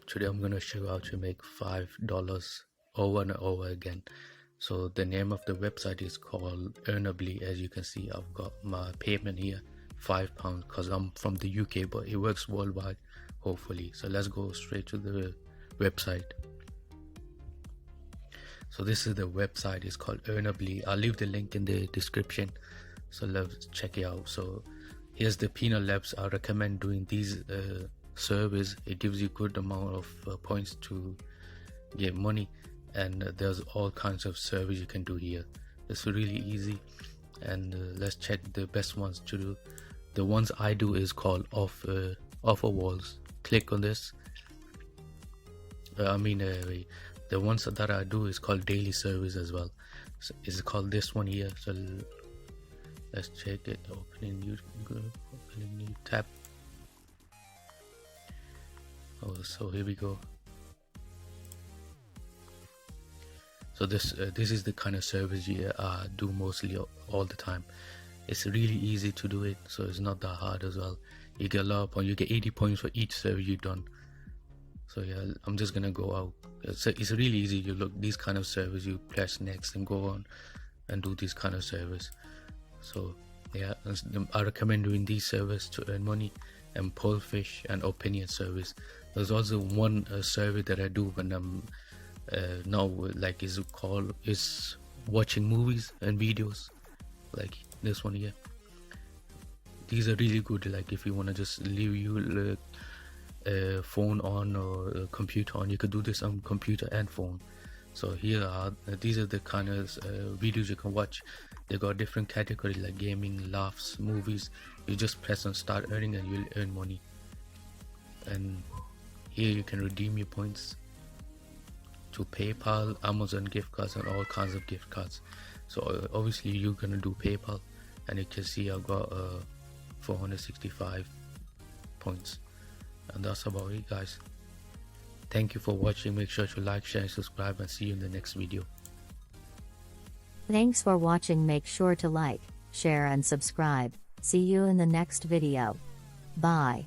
Today I'm going to show you how to make $5 over and over again. So the name of the website is called Earnably. As you can see, I've got my payment here, £5, because I'm from the UK, but it works worldwide, hopefully. So let's go straight to the website. So this is the website, it's called Earnably. I'll leave the link in the description, so let's check it out. So here's the penal labs. I recommend doing these surveys. It gives you good amount of points to get money, and there's all kinds of surveys you can do here. It's really easy, and let's check the best ones to do. The ones I do is called offer walls. Click on this. The ones that I do is called daily service as well. So it's called this one here. So let's check it. Opening new tab. Oh, so here we go. So this is the kind of service you do mostly all the time. It's really easy to do it, so it's not that hard as well. You get a lot of points. You get 80 points for each service you've done. So yeah, I'm just gonna go out. It's really easy. You look these kind of service, you press next and go on and do this kind of service. So yeah, I recommend doing these service to earn money, and pull fish and opinion service. There's also one service that I do when I'm now, like is watching movies and videos, like this one here. These are really good, like if you want to just leave you phone on or computer on, you could do this on computer and phone. So here are these are the kind of videos you can watch. They got different categories like gaming, laughs, movies. You just press on start earning and you'll earn money. And here you can redeem your points to PayPal, Amazon gift cards, and all kinds of gift cards. So obviously you're gonna do PayPal, and you can see I've got 465 points. And that's about it, guys. Thank you for watching. Make sure to like, share, and subscribe, and see you in the next video. Thanks for watching. Make sure to like, share, and subscribe. See you in the next video. Bye.